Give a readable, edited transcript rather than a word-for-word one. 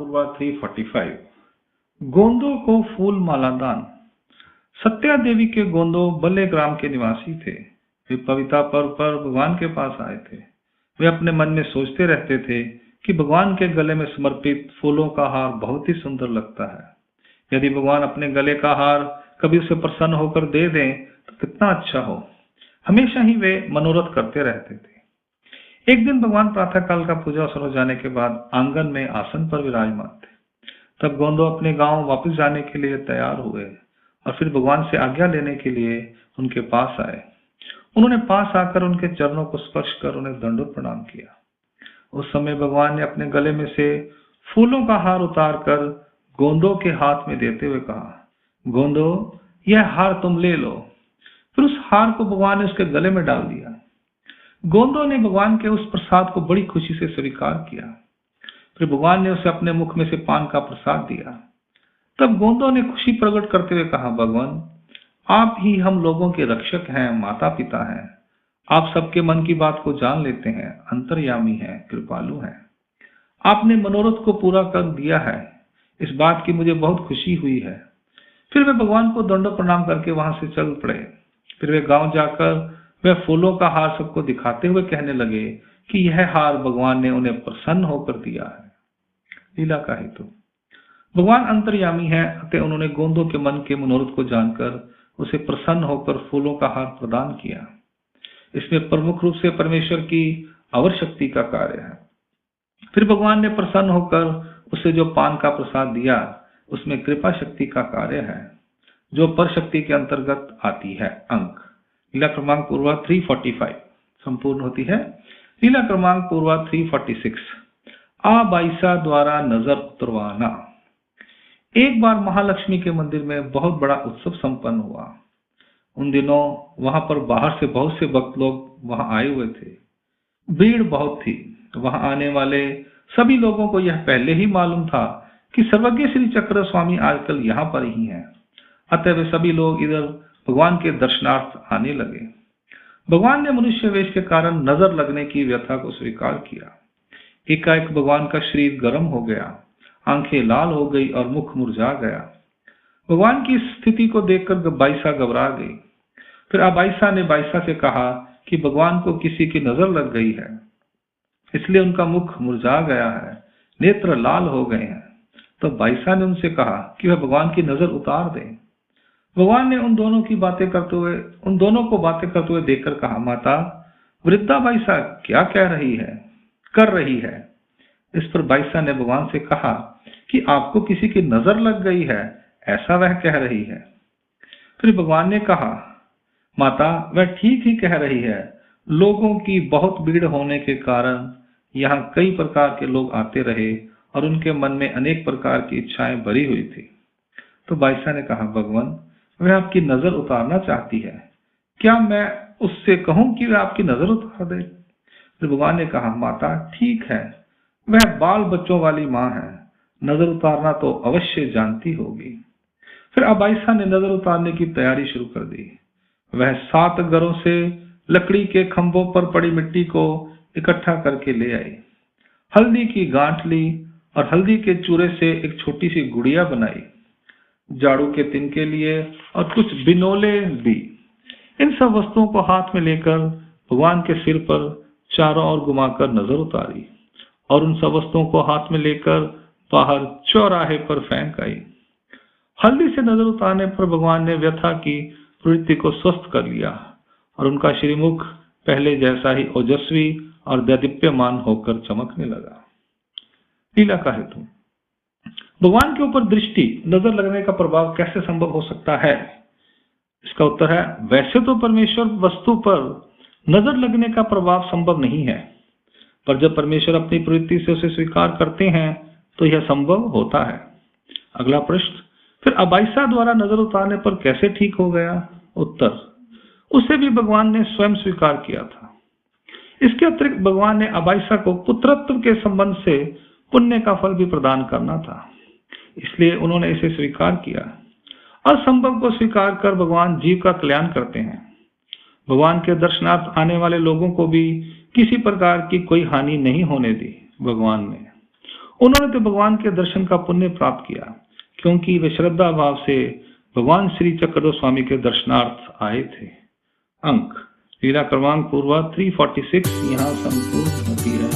पूर्वा 345। गोंदों को फूल माला दान। सत्या देवी के गोंदो बल्ले ग्राम के निवासी थे। वे पविता पर्व पर भगवान के पास आए थे। वे अपने मन में सोचते रहते थे कि भगवान के गले में समर्पित फूलों का हार बहुत ही सुंदर लगता है। यदि भगवान अपने गले का हार कभी उसे प्रसन्न होकर दे दें तो कितना अच्छा हो। हमेशा ही वे मनोरथ करते रहते थे। एक दिन भगवान प्रातःकाल का पूजा शुरू हो जाने के बाद आंगन में आसन पर विराजमान थे। तब गोंदो अपने गांव वापस जाने के लिए तैयार हुए और फिर भगवान से आज्ञा लेने के लिए उनके पास आए। उन्होंने पास आकर उनके चरणों को स्पर्श कर उन्हें दंडवत प्रणाम किया। उस समय भगवान ने अपने गले में से फूलों का हार उतार कर गोंदो के हाथ में देते हुए कहा, गोंदो, यह हार तुम ले लो। फिर उस हार को भगवान ने उसके गले में डाल दिया। गोंदो ने भगवान के उस प्रसाद को बड़ी खुशी से स्वीकार किया। फिर भगवान ने उसे अपने मुख में से पान का प्रसाद दिया। तब गोंदो ने खुशी प्रकट करते हुए कहा, भगवान, आप ही हम लोगों के रक्षक हैं, माता पिता हैं। आप सबके मन की बात को जान लेते हैं, अंतर्यामी हैं, कृपालु हैं। आपने मनोरथ को पूरा कर दिया है। इस बात की मुझे बहुत खुशी हुई है। फिर वे भगवान को दंडवत प्रणाम करके वहां से चल पड़े। फिर वे गांव जाकर वे फूलों का हार सबको दिखाते हुए कहने लगे कि यह हार भगवान ने उन्हें प्रसन्न होकर दिया है। लीला का हेतु। भगवान अंतर्यामी है, अतः उन्होंने गोंदो के मन के मनोरथ को जानकर उसे प्रसन्न होकर फूलों का हार प्रदान किया। इसमें प्रमुख रूप से परमेश्वर की अवर शक्ति का कार्य है। फिर भगवान ने प्रसन्न होकर उसे जो पान का प्रसाद दिया उसमें कृपा शक्ति का कार्य है, जो पर शक्ति के अंतर्गत आती है। अंक लीला क्रमांक पूर्वा 345 संपूर्ण होती है। लीला क्रमांक पूर्वा 346। आबाइसा द्वारा नजर उतरवाना। एक बार महालक्ष्मी के मंदिर में बहुत बड़ा उत्सव संपन्न हुआ। उन दिनों वहां पर बाहर से बहुत से भक्त लोग वहां आए हुए थे। भीड़ बहुत थी। वहां आने वाले सभी लोगों को यह पहले ही मालूम था कि सर्वज्ञ श्री चक्र स्वामी आजकल यहाँ पर ही हैं। अतः वे सभी लोग इधर भगवान के दर्शनार्थ आने लगे। भगवान ने मनुष्य वेश के कारण नजर लगने की व्यथा को स्वीकार किया। एकाएक भगवान का शरीर गर्म हो गया, आंखें लाल हो गई और मुख मुरझा गया। भगवान की स्थिति को देखकर बाइसा घबरा गई। फिर अबाइसा ने बाइसा से कहा कि भगवान को किसी की नजर लग गई है, इसलिए उनका मुख मुरझा गया है, नेत्र लाल हो गए हैं। तो बाइसा ने उनसे कहा कि वह भगवान की नजर उतार दें। भगवान ने उन दोनों को बातें करते हुए देखकर कहा, माता, वृद्धा बाइसा क्या कह रही है, कर रही है। इस पर बाइसा ने भगवान से कहा कि आपको किसी की नजर लग गई है, ऐसा वह कह रही है। फिर भगवान ने कहा, माता, वह ठीक ही कह रही है। लोगों की बहुत भीड़ होने के कारण यहाँ कई प्रकार के लोग आते रहे और उनके मन में अनेक प्रकार की इच्छाएं भरी हुई थी। तो बाइसा ने कहा, भगवान, वह आपकी नजर उतारना चाहती है, क्या मैं उससे कहूं कि वह आपकी नजर उतार दे? फिर भगवान ने कहा, माता, ठीक है, वह बाल बच्चों वाली माँ है, नजर उतारना तो अवश्य जानती होगी। फिर अबाइसा ने नजर उतारने की तैयारी शुरू कर दी। वह 7 घरों से लकड़ी के खंभों पर पड़ी मिट्टी को इकट्ठा करके ले आई, हल्दी की गांठ ली और हल्दी के चूरे से एक छोटी सी गुड़िया बनाई, झाड़ू के तिनके लिए और कुछ बिनोले दी। इन सब वस्तुओं को हाथ में लेकर भगवान के सिर पर चारों ओर घुमाकर नजर उतारी और उन सब वस्तुओं को हाथ में लेकर बाहर चौराहे पर फेंक आई। हल्दी से नजर उतारने पर भगवान ने व्यथा की प्रवृत्ति को स्वस्थ कर लिया और उनका श्रीमुख पहले जैसा ही ओजस्वी और दैदीप्यमान होकर चमकने लगा। लीला का हेतु। भगवान के ऊपर दृष्टि, नजर लगने का प्रभाव कैसे संभव हो सकता है? इसका उत्तर है, वैसे तो परमेश्वर वस्तु पर नजर लगने का प्रभाव संभव नहीं है, पर जब परमेश्वर अपनी प्रवृत्ति से उसे स्वीकार करते हैं तो यह संभव होता है। अगला प्रश्न, फिर अबाइसा द्वारा नजर उतारने पर कैसे ठीक हो गया? उत्तर, उसे भी भगवान ने स्वयं स्वीकार किया था। इसके अतिरिक्त भगवान ने अबाइसा को पुत्रत्व के संबंध से पुण्य का फल भी प्रदान करना था, इसलिए उन्होंने इसे स्वीकार किया। असंभव को स्वीकार कर भगवान जीव का कल्याण करते हैं। भगवान के दर्शनार्थ आने वाले लोगों को भी किसी प्रकार की कोई हानि नहीं होने दी। भगवान ने उन्होंने तो भगवान के दर्शन का पुण्य प्राप्त किया, क्योंकि वे श्रद्धा भाव से भगवान श्री चक्रधर स्वामी के दर्शनार्थ आए थे। अंक लीला क्रमांक पूर्वा 346 यहाँ संपूर्ण होती है।